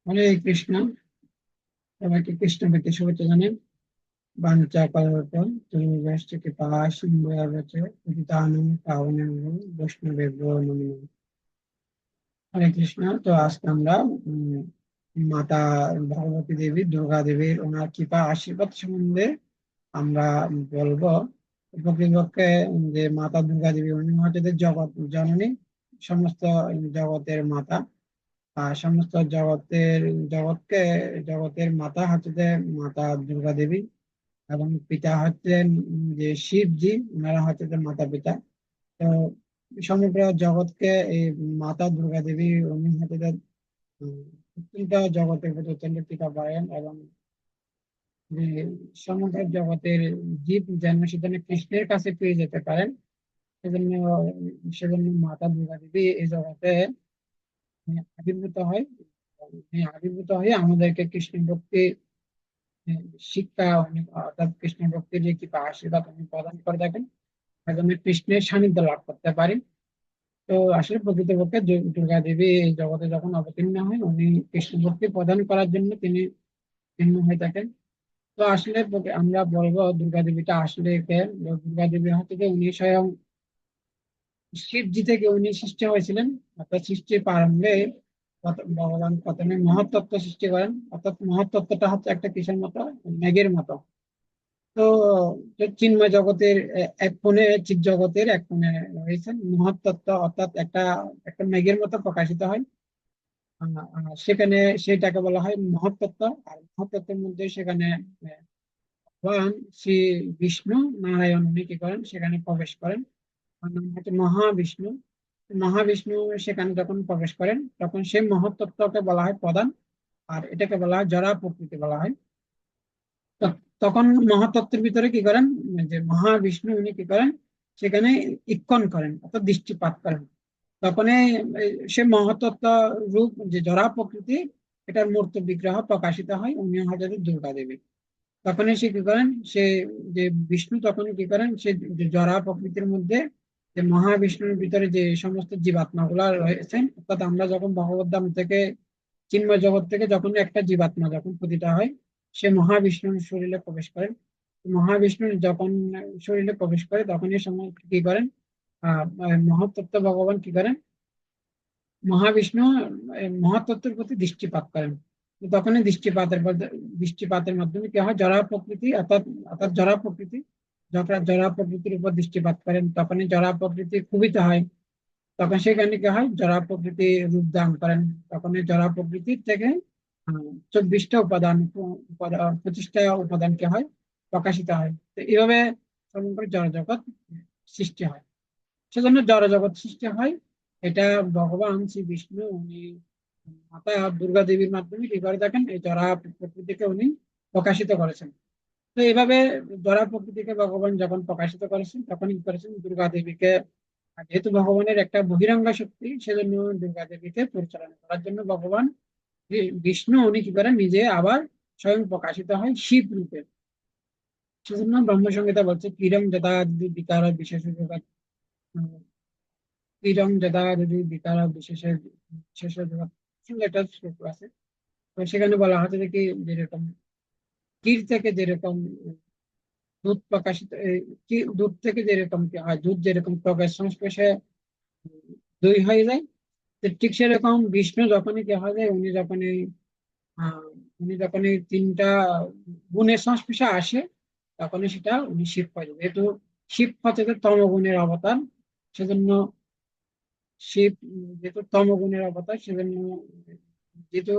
হরে কৃষ্ণ। সবাইকে কৃষ্ণ ভক্তি শুভেচ্ছা জানাই। বাঞ্ছা কল্প তুমি ব্যস্ত কৃপা সিন্ধু পতিতানাং পাবনেভ্যো বৈষ্ণবেভ্যো নমো নমঃ। হরে কৃষ্ণ। তো আজকে আমরা মাতা ভগবতী দেবী দুর্গা দেবীর ওনার কৃপা আশীর্বাদ সম্বন্ধে আমরা বলবো। প্রকৃতপক্ষে যে মাতা দুর্গা দেবী উনি হচ্ছে যে জগৎ জননী, সমস্ত জগতের মাতা। আর সমস্ত জগৎকে জগতের মাতা হচ্ছে যে মাতা দুর্গা দেবী, এবং পিতা হচ্ছেন যে শিবজি, ওনারা হচ্ছে যে মাতা পিতা। তো সমগ্র জগৎকে এই মাতা দুর্গা দেবী উনি হচ্ছে যে উম, অত্যন্ত জগতের প্রতি অত্যন্ত কৃপা পারেন, এবং যে সমগ্র জগতের জীব যেন সেজন্য কৃষ্ণের কাছে পেয়ে যেতে পারেন। সেজন্য সেজন্য মাতা দুর্গা দেবী এই জগতে আবির্ভূত হয়। আবির্ভূত হয়ে আমাদেরকে কৃষ্ণ ভক্তি শিক্ষা অর্থাৎ কৃষ্ণ ভক্তির যে কৃপা আশীর্বাদ উনি প্রদান করে থাকেন, আমি কৃষ্ণের সান্নিধ্য লাভ করতে পারি। তো আসলে প্রকৃতপক্ষে দুর্গা দেবী এই জগতে যখন অবতীর্ণ হয়, উনি কৃষ্ণ ভক্তি প্রদান করার জন্য তিনি ভিন্ন হয়ে থাকেন। তো আসলে আমরা বলবো দুর্গা দেবীটা আসলে কে। দুর্গা দেবী হচ্ছে যে উনি স্বয়ং শিবজি থেকে উনি সৃষ্টি হয়েছিলেন। অর্থাৎ সৃষ্টির প্রারম্ভে ভগবান প্রথমে মহত্তত্ত্ব সৃষ্টি করেন। অর্থাৎ মহত্তত্ত্বটা হচ্ছে একটা কিসের মতো, মেঘের মতো। তো যে চিন্ময় জগতের এক কোণে, চিৎ জগতের এক কোণে রয়েছেন মহত্তত্ত্ব, অর্থাৎ একটা একটা মেঘের মতো প্রকাশিত হয়। সেখানে সেটাকে বলা হয় মহত্তত্ত্ব। আর মহত্তত্ত্বের মধ্যে সেখানে ভগবান শ্রী বিষ্ণু নারায়ণ উনি কি করেন, সেখানে প্রবেশ করেন। তার নাম হচ্ছে মহাবিষ্ণু। মহাবিষ্ণু সেখানে যখন প্রবেশ করেন, তখন সেই মহত্তত্ত্বকে বলা হয় প্রধান। আর এটাকে বলা হয় জড়া প্রকৃতি বলা হয়। তখন মহাতত্ত্বের ভিতরে কি করেন, যে মহাবিষ্ণু উনি কি করেন, সেখানে ইক্ষণ করেন অর্থাৎ দৃষ্টিপাত করেন। তখন সে মহাতত্ত্ব রূপ যে জড়া প্রকৃতি, এটার মূর্ত বিগ্রহ প্রকাশিত হয়, উনি হযরত দুর্গা দেবী। তখনই সে কি করেন, সে যে বিষ্ণু তখনই কি করেন, সে যে জড়া প্রকৃতির মধ্যে যে মহাবিষ্ণুর ভিতরে যে সমস্ত জীবাত্মা গুলা রয়েছেন, অর্থাৎ আমরা যখন ভগবত ধাম থেকে চিন্ময় জগৎ থেকে যখন একটা জীবাত্মা যখন পতিতা হয়, সে মহাবিষ্ণুর শরীরে প্রবেশ করেন। মহাবিষ্ণুর যখন শরীরে প্রবেশ করে, তখন এই সময় কি করেন, মহাতত্ত্ব ভগবান কি করেন, মহাবিষ্ণু মহাতত্ত্বের প্রতি দৃষ্টিপাত করেন। তো তখনই দৃষ্টিপাতের মাধ্যমে কি হয়, জড়া প্রকৃতি অর্থাৎ অর্থাৎ জড়া প্রকৃতি যখন জড়া প্রকৃতির উপর দৃষ্টিপাত করেন, তখনই জড়া প্রকৃতি ক্ষুভিত হয়। তখন সেখানে কি হয়, জড়া প্রকৃতি রূপ ধারণ করেন। তখন এই জড়া প্রকৃতির থেকে 24টা উপাদান, 25টা উপাদান কি হয়, প্রকাশিত হয়। তো এইভাবে সমগ্র জড় জগৎ সৃষ্টি হয়। সেজন্য জড় জগৎ সৃষ্টি হয়। এটা ভগবান শ্রী বিষ্ণু উনি মাতা দুর্গা দেবীর মাধ্যমে কি করে থাকেন, এই জড়া প্রকৃতিকে উনি প্রকাশিত করেছেন। তো এইভাবে জড়া প্রকৃতিকে ভগবান যখন প্রকাশিত করেছেন, তখন কি করেছেন, দুর্গা দেবীকে, আর যেহেতু ভগবানের একটা বহিরাঙ্গ শক্তি, সেজন্য দুর্গা দেবীকে পরিচালনা করার জন্য ভগবান বিষ্ণু উনি কি করেন, নিজে আবার স্বয়ং প্রকাশিত হয় শিব রূপে। সেজন্য ব্রহ্মসংহিতা বলছে কিরম যথা দিদি বিকার বিশেষ জগৎ, কিরম যথা দিদি বিকার বিশেষ বিশেষ জগৎ, সুন্দর একটা শ্লোক আছে। তো সেখানে বলা হচ্ছে যে কি, যেরকম ক্ষীর থেকে যেরকম দুধ প্রকাশিত, কি দুধ থেকে যেরকম কি হয়, দুধ যেরকম ত্বকের সংস্পর্শে দই হয়ে যায়, তো ঠিক সেরকম বিষ্ণু যখনই কি হয় যায়, আহ, উনি যখনই তিনটা গুণের সংস্পর্শে আসে, তখনই সেটা উনি শিব হয়ে যাবে। যেহেতু শিব হচ্ছে যে তমগুণের অবতার, সেজন্য শিব যেহেতু তমগুণের অবতার, সেজন্য যেহেতু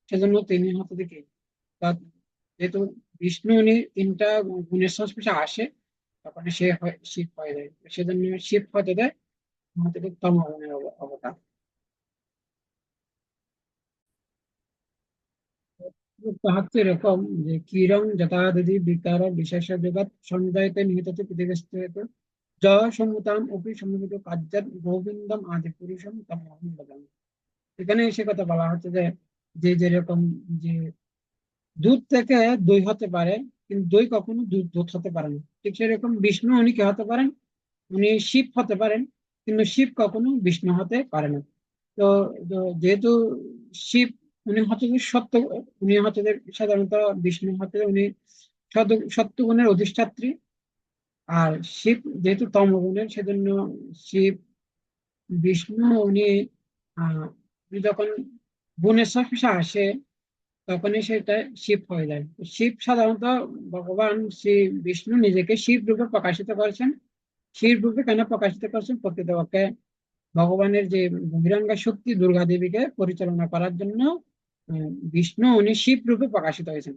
সেজন্য তিনি হচ্ছে যে কি, যেহেতু বিষ্ণু উনি তিনটা গুণের সংস্পর্শে আসে, তখন সে শিব হয়ে যায়। সেজন্য শিব হতে দেয় হতে তমগুণের অবতার। তো হচ্ছে এরকম যে কিরং যথাদিতি বিকার বিশেষ জগৎ সঞ্জায়তে নিহিত পৃথিবীস্থ য সমুতাম অপি সমবেত কার্যাত গোবিন্দম আদি পুরুষম তমহং ভজামি। এখানে সে কথা বলা হচ্ছে যে, যে যেরকম যে দুধ থেকে দই হতে পারে, কিন্তু দই কখনো দুধ হতে পারে না, ঠিক সেরকম বিষ্ণু উনি কি হতে পারেন, উনি শিব হতে পারেন, কিন্তু শিব কখনো বিষ্ণু হতে পারে না। তো তো যেহেতু শিব উনি হচ্ছে যে সত্য, উনি হচ্ছে যে সাধারণত বিষ্ণু হচ্ছে যে উনি সত্যগুণের অধিষ্ঠাত্রী। আর শিব যেহেতু তমগুণের, সেজন্য শিব বিষ্ণু উনি আহ উনি যখন গুণের সাথে আসে তখনই সেটা শিব হয়ে যায়। তো শিব সাধারণত ভগবান শ্রী বিষ্ণু নিজেকে শিব রূপে প্রকাশিত করেছেন। শিব রূপে কেন প্রকাশিত করেছেন? প্রকৃতপক্ষে ভগবানের যে বহিরাঙ্গা শক্তি দুর্গা দেবীকে পরিচালনা করার জন্য বিষ্ণু উনি শিব রূপে প্রকাশিত হয়েছেন।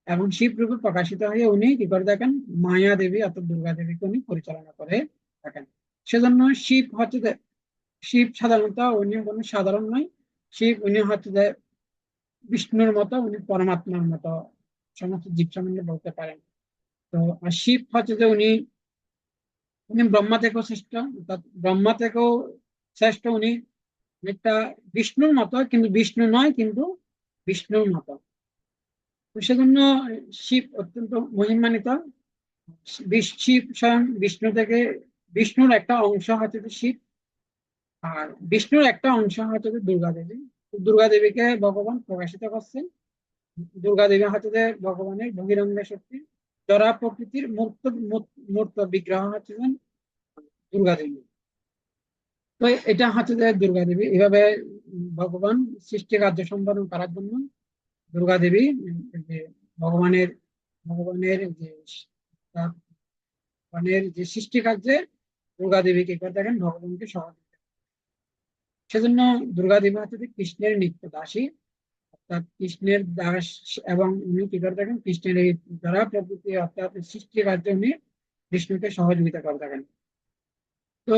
এবং শিব রূপে প্রকাশিত হয়ে উনি কি করে থাকেন? মায়া দেবী অর্থাৎ দুর্গা দেবীকে উনি পরিচালনা করে থাকেন। সেজন্য শিব হচ্ছে যে, শিব সাধারণত উনি কোনো সাধারণ নয়। শিব উনি হচ্ছে যে বিষ্ণুর মতো, উনি পরমাত্মার মতো সমস্ত জীব সম্বন্ধে বলতে পারেন। তো আর শিব হচ্ছে যে উনি উনি ব্রহ্মা থেকেও শ্রেষ্ঠ, অর্থাৎ ব্রহ্মা থেকেও শ্রেষ্ঠ। উনি একটা বিষ্ণুর মতো, কিন্তু বিষ্ণু নয়, কিন্তু বিষ্ণুর মতো। তো সেজন্য শিব অত্যন্ত মহিমান্বিত। শিব স্বয়ং বিষ্ণু থেকে, বিষ্ণুর একটা অংশ হচ্ছে যে শিব, আর বিষ্ণুর একটা অংশ হচ্ছে যে দুর্গা দেবী। দুর্গা দেবীকে ভগবান প্রকাশিত করছেন। দুর্গা দেবী হচ্ছে যে ভগবানের বহিরঙ্গ শক্তি, জরা প্রকৃতির মূর্ত মূর্ত বিগ্রহ হচ্ছে যে দুর্গা দেবী। তো এটা হচ্ছে যে দুর্গা দেবী এভাবে ভগবান সৃষ্টি কার্য সম্পাদন করার জন্য দুর্গা দেবী যে ভগবানের ভগবানের যে তার ভগবানের যে সৃষ্টি কার্যে দুর্গা দেবী কি করে থাকেন? ভগবানকে সহযোগিতা। সেজন্য দুর্গা দেবী হচ্ছে যে কৃষ্ণের নিত্য দাসী, অর্থাৎ কৃষ্ণের দাস। এবং উনি কি করে থাকেন? কৃষ্ণের এই দ্বারা প্রকৃতি অর্থাৎ সৃষ্টি কার্যে উনি বিষ্ণুকে সহযোগিতা করে থাকেন। তো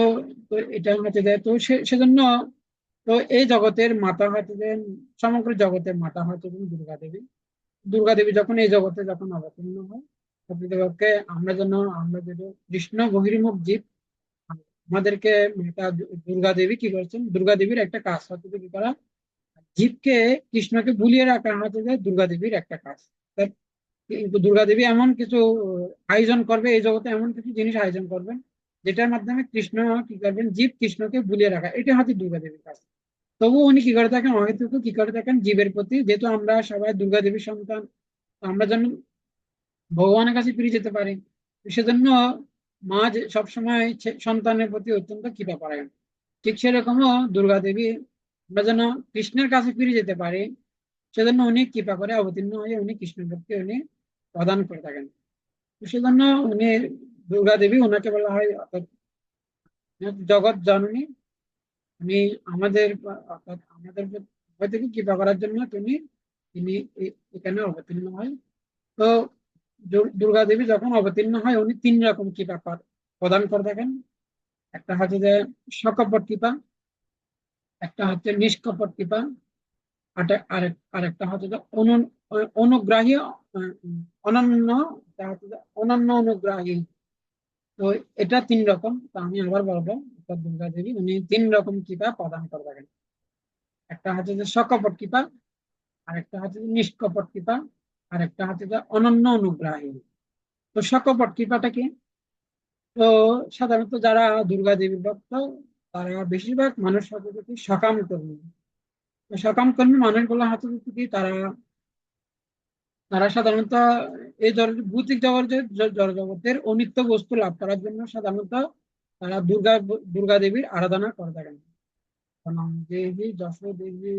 তো এটা হচ্ছে যে, তো সেজন্য তো এই জগতের মাতা হচ্ছে যে, সমগ্র জগতের মাতা হচ্ছে যে দুর্গা দেবী। দুর্গা দেবী যখন এই জগতে যখন অবতীর্ণ হয়, প্রকৃতপক্ষে আমরা যদি কৃষ্ণ বহির্মুখ জীব, আমাদেরকে মাতা দুর্গা দেবী কি করেছেন? দুর্গা দেবীর একটা কাজ হচ্ছে যে কি করা? জীবকে কৃষ্ণকে ভুলিয়ে রাখা হচ্ছে যে দুর্গা দেবীর একটা কাজ। কিন্তু দুর্গা দেবী এমন কিছু আয়োজন করবে এই জগতে, এমন কিছু জিনিস আয়োজন করবেন যেটার মাধ্যমে কৃষ্ণ কি করবেন? জীব কৃষ্ণকে ভুলিয়ে রাখা, এটা হচ্ছে দুর্গা দেবীর কাজ। তবু উনি কি করে থাকেন? অহেতুক কি করে থাকেন? জীবের প্রতি, যেহেতু আমরা সবাই দুর্গা দেবীর সন্তান, তো আমরা যেন ভগবানের কাছে ফিরে যেতে পারি, তো সেজন্য মা যে সবসময় সন্তানের প্রতি অত্যন্ত কৃপা করেন। ঠিক সেরকমও দুর্গা দেবী, আমরা যেন কৃষ্ণের কাছে ফিরে যেতে পারি, সেজন্য উনি কৃপা করে অবতীর্ণ হয়ে উনি কৃষ্ণকে উনি প্রদান করে থাকেন। তো সেজন্য উনি দুর্গা দেবী, ওনাকে বলা হয় অর্থাৎ জগৎ জননী। উনি আমাদের অর্থাৎ আমাদের থেকে কৃপা করার জন্য তিনি এখানে অবতীর্ণ হয়। তো দুর্গা দেবী যখন অবতীর্ণ হয় উনি তিন রকম কৃপা প্রদান করে থাকেন। একটা হচ্ছে যে সকপট কৃপা, একটা হচ্ছে নিষ্কপট কৃপা, আরেকটা হচ্ছে যে অনুগ্রাহী, অনন্য, তা হচ্ছে যে অনন্য অনুগ্রাহী। তো এটা তিন রকম। তো আমি আবার বলবো, অর্থাৎ দুর্গা দেবী উনি তিন রকম কৃপা প্রদান করে থাকেন। একটা হচ্ছে যে সকপট কৃপা, আরেকটা হচ্ছে যে নিষ্কপট কৃপা, আর একটা হচ্ছে যে অনন্য অনুগ্রাহী। তো সকপট কৃপাটা কি? তো সাধারণত যারা দুর্গা দেবী ভক্ত, তারা বেশিরভাগ মানুষ হচ্ছে যে কি সকাম কর্মী। তো সকাম কর্মী মানুষগুলো হচ্ছে যে কি, তারা তারা সাধারণত এই ভৌতিক জগতের জড়জগতের অনিত্য বস্তু লাভ করার জন্য সাধারণত তারা দুর্গা দেবীর আরাধনা করে থাকেন। ধনং দেবী যশ দেবী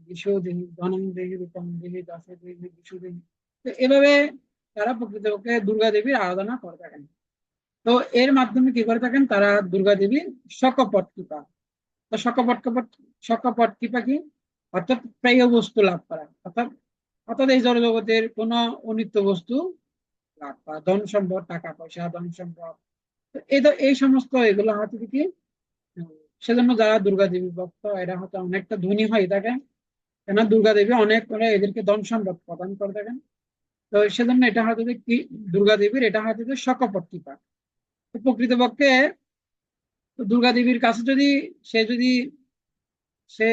বিশো দেবী, ধনং দেবী রূপং দেবী যশ দেবী বিশো দেবী। তো এভাবে তারা প্রকৃতপক্ষে দুর্গা দেবীর আরাধনা করে থাকেন। তো এর মাধ্যমে কি করে থাকেন? তারা দুর্গা দেবীর সকপট কৃপা। তো সকপট কৃপা কি? অর্থাৎ প্রায় বস্তু লাভ করা, অর্থাৎ অর্থাৎ এই জড়জগতের কোন অনিত্য বস্তু লাভ করা, ধন সম্পদ, টাকা পয়সা, ধন সম্পদ। তো এই সমস্ত এগুলো হচ্ছে কি, উম, সেজন্য যারা দুর্গা দেবী ভক্ত এরা হয়তো অনেকটা ধনী হয়ে থাকে, কেন দুর্গা দেবী অনেক করে এদেরকে ধন সম্পদ প্রদান করে থাকেন। তো সেজন্য এটা হয়তো যে কি, দুর্গা দেবীর এটা হয়তো যে সকপট কৃপা। তো প্রকৃতপক্ষে দুর্গা দেবীর কাছে যদি যদি সে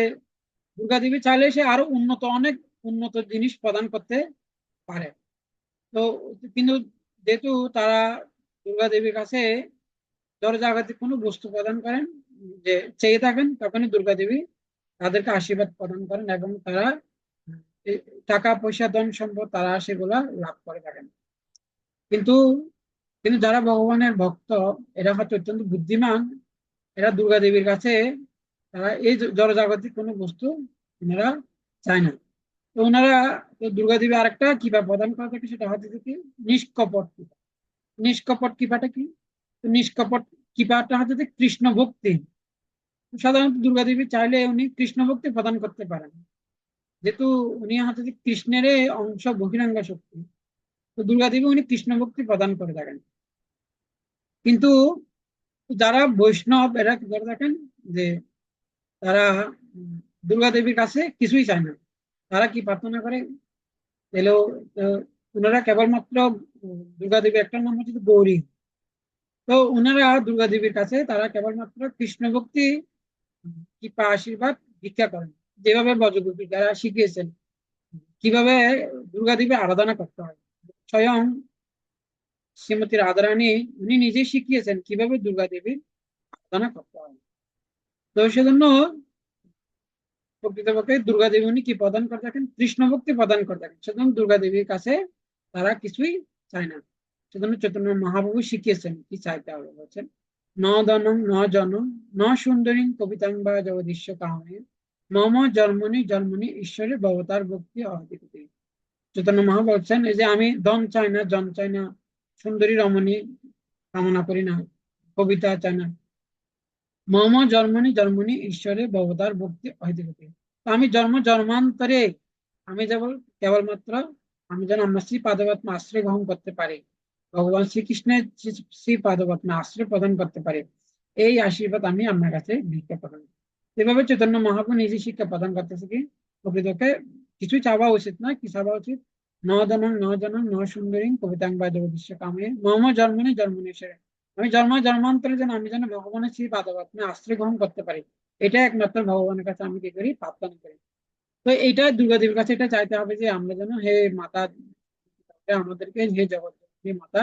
দুর্গা দেবী চাইলে সে আরো অনেক উন্নত জিনিস প্রদান করতে পারে। তো কিন্তু যেহেতু তারা দুর্গা দেবীর কাছে দরজাঘাতে কোনো বস্তু প্রদান করেন, যে চেয়ে থাকেন, তখনই দুর্গা দেবী তাদেরকে আশীর্বাদ প্রদান করেন এবং তারা এই টাকা পয়সা ধন সম্পদ তারা সেগুলা লাভ করে থাকেন। কিন্তু কিন্তু যারা ভগবানের ভক্ত, এরা হচ্ছে অত্যন্ত বুদ্ধিমান, এরা দুর্গা দেবীর কাছে তারা এই জড়জাগতিক কোনো বস্তু ওনারা চায় না। তো ওনারা, তো দুর্গা দেবী আরেকটা কৃপা প্রদান করে থাকে, সেটা হচ্ছে যে কি নিষ্কপট কৃপা। নিষ্কপট কৃপাটা কি? তো নিষ্কপট কৃপাটা হচ্ছে যে কৃষ্ণ ভক্তি। সাধারণত দুর্গা দেবী চাইলে উনি কৃষ্ণ ভক্তি প্রদান করতে পারেন, যেহেতু উনি হচ্ছে যে কৃষ্ণের অংশ, বহিরাঙ্গ শক্তি। তো দুর্গা দেবী উনি কৃষ্ণ ভক্তি প্রদান করে থাকেন। কিন্তু যারা বৈষ্ণব এরা কি করে থাকেন, যে তারা দুর্গা দেবীর কাছে কিছুই চায় না। তারা কি প্রার্থনা করে? এলো, ওনারা কেবলমাত্র দুর্গা দেবীর একটা নাম হচ্ছে গৌরী। তো ওনারা দুর্গা দেবীর কাছে তারা কেবলমাত্র কৃষ্ণ ভক্তি, কৃপা, আশীর্বাদ ভিক্ষা করেন। যেভাবে ব্রজগোপী যারা শিখিয়েছেন কিভাবে দুর্গা দেবীর আরাধনা করতে হয়, স্বয়ং শ্রীমতী রাধারানী উনি নিজেই শিখিয়েছেন কিভাবে দুর্গা দেবীর আরাধনা করতে হয়। তো সেজন্য প্রকৃতপক্ষে দুর্গা দেবী উনি কি প্রদান করে থাকেন? কৃষ্ণ ভক্তি প্রদান করে থাকেন। সেজন্য দুর্গা দেবীর কাছে তারা কিছুই চায় না। সেজন্য চৈতন্য মহাপ্রভু শিখিয়েছেন কি চাইতে হবে, বলছেন ন ধনং ন জনম ন সুন্দরী কবিতাং বা জগদীশ্য কাহনে মম জন্মনি জন্মনি ঈশ্বরে ভবতার ভক্তি অধিকতি। চৈতন্য মহা বলছেন, এই যে আমি ধন চাই না, জন চাই না, সুন্দরী রমণী কামনা করি না, কবিতা চাই না, মম জন্মনি জন্মনি ঈশ্বরে ভবতার ভক্তি অধিকতি। তো আমি জন্ম জন্মান্তরে আমি যেমন কেবলমাত্র আমি যেন আমার শ্রী পাদপদ্মে আশ্রয় গ্রহণ করতে পারি, ভগবান শ্রীকৃষ্ণের শ্রী পাদপদ্মে আশ্রয় প্রদান করতে পারি, এই আশীর্বাদ আমি আপনার কাছে ভিক্ষা প্রদান করি। এভাবে চৈতন্য মহাপ্রভু নিজে শিক্ষা প্রদান করতেছে কি প্রকৃতকে কিছু চাওয়া উচিত না, কি চাওয়া উচিত? ন জনম ন জনম ন সুন্দরী কবিতাং বা জগদীশ্য কামে মম জন্মনি জন্মনি ঈশ্বরে। আমি জন্ম জন্মান্তরে যেন আমি যেন ভগবানের শ্রী পাদপদ্মে আশ্রয় গ্রহণ করতে পারি, এটা একমাত্র ভগবানের কাছে আমি কি করি? প্রার্থনা করি। তো এইটা দুর্গা দেবীর কাছে এটা চাইতে হবে যে আমরা যেন হে মাতা, আমাদেরকে হে জগৎ হে মাতা,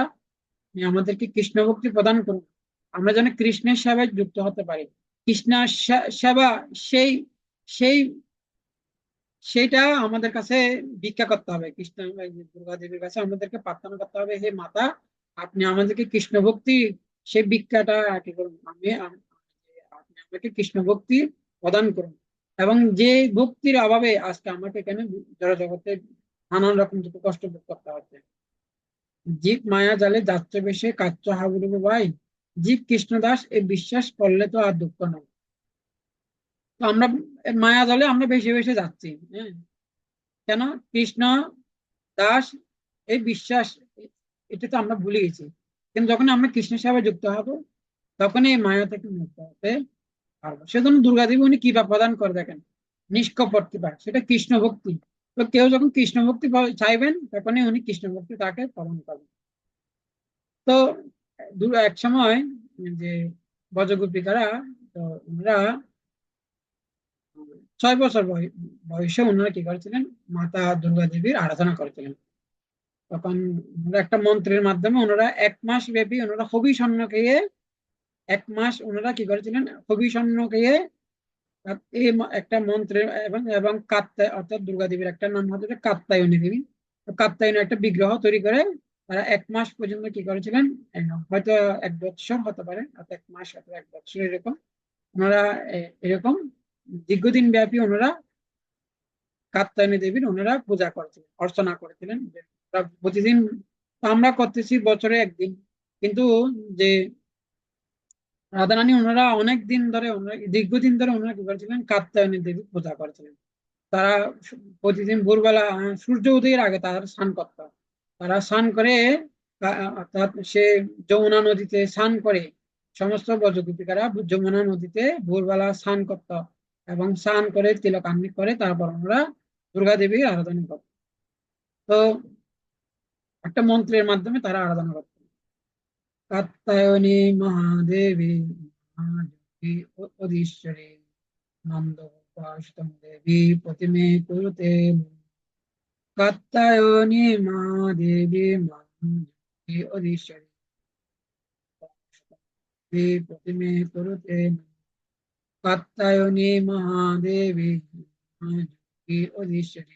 আপনি আমাদেরকে কৃষ্ণ ভক্তি প্রদান করুন, আমরা যেন কৃষ্ণের সেবায় যুক্ত হতে পারি। কৃষ্ণের সেবা, সেই সেই সেইটা আমাদের কাছে ভিক্ষা করতে হবে। কৃষ্ণ দুর্গা দেবীর কাছে আমাদেরকে প্রার্থনা করতে হবে, হে মাতা, আপনি আমাদেরকে কৃষ্ণ ভক্তি, সেই ভিক্ষাটা কি করুন, আপনি আমাকে কৃষ্ণ ভক্তি প্রদান করুন। এবং যে ভক্তির অভাবে আজকে আমাকে কেন জড় জগতে নানান রকম দুঃখ কষ্ট ভোগ করতে হচ্ছে। জীব মায়া জালে যাচ্ছ বেশে কাচ্চ হাবুডুবু ভাই, জীব কৃষ্ণদাস এ বিশ্বাস করলে তো আর দুঃখ নয়। তো আমরা মায়া জালে আমরা বেশি বেশি যাচ্ছি, হ্যাঁ, কেন? কৃষ্ণ দাস এই বিশ্বাস, এটা তো আমরা ভুলে গেছি। কিন্তু যখন আমরা কৃষ্ণের সেবায় যুক্ত হব, তখন এই মায়া থেকে মুক্ত হতে পারবো। সেজন্য দুর্গা দেবী উনি কৃপা প্রদান করে দেখেন, নিষ্কপট কৃপা, সেটা কৃষ্ণ ভক্তি। তো কেউ যখন কৃষ্ণ ভক্তি চাইবেন, তখনই উনি কৃষ্ণ ভক্তি তাকে প্রদান করবেন। তো এক সময় যে ব্রজগোপিকারা, তো ওনারা 6 বছর বয়সে ওনারা কি করেছিলেন? মাতা দুর্গা দেবীর আরাধনা করেছিলেন। তখন ওনারা একটা মন্ত্রের মাধ্যমে ওনারা 1 মাস ব্যাপী ওনারা হবি স্বর্ণ খেয়ে, 1 মাস ওনারা কি করেছিলেন? হবি স্বর্ণ খেয়ে এই একটা মন্ত্রের এবং এবং কাত্তায়, অর্থাৎ দুর্গা দেবীর একটা নাম হচ্ছে কাত্তায়নী দেবী। তো কাত্তায়নী একটা বিগ্রহ তৈরি করে তারা 1 মাস পর্যন্ত কি করেছিলেন? হয়তো 1 বছর হতে পারে, অর্থাৎ 1 মাস অথবা 1 বছর এরকম ওনারা এরকম দীর্ঘদিন ব্যাপী ওনারা কাত্যায়নী দেবীর ওনারা পূজা করেছিলেন, অর্চনা করেছিলেন। প্রতিদিন আমরা করতেছি বছরে একদিন, কিন্তু যে রাধারানী ওনারা অনেক দিন ধরে, ওনারা দীর্ঘদিন ধরে ওনারা কি করেছিলেন? কাত্যায়নী দেবী পূজা করেছিলেন। তারা প্রতিদিন ভোরবেলা সূর্য উদয়ের আগে তারা স্নান করত। তারা স্নান করে অর্থাৎ সে যমুনা নদীতে স্নান করে, সমস্ত ব্রজগোপিকারা যমুনা নদীতে ভোরবেলা স্নান করত এবং স্নান করে তিলকান্নি করে তারপর আমরা দুর্গা দেবীর আরাধনা করত। তো একটা মন্ত্রের মাধ্যমে তারা আরাধনা করত। কাত্যায়নী মহাদেবী মহাযোগী অধীশ্বরী নন্দ উপাসিতং দেবী প্রতিমে কুরুতে কাত্যায়নী মহাদেবী মহাযোগী অধীশ্বরী দেবী প্রতিমে কুরুতে কাত্যায়নী মহাদেবী মহাযোগী অধীশ্বরী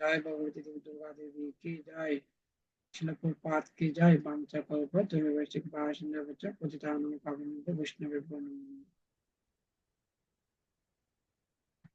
जय भगवती देवी दुर्गा देवी की जय। शिल प्रभुपाद की जय। वाञ्छाकल्पतरुभ्यश्च कृपासिन्धुभ्यश्च पतितानां पावनेभ्यो वैष्णवेभ्यो नमो नमः।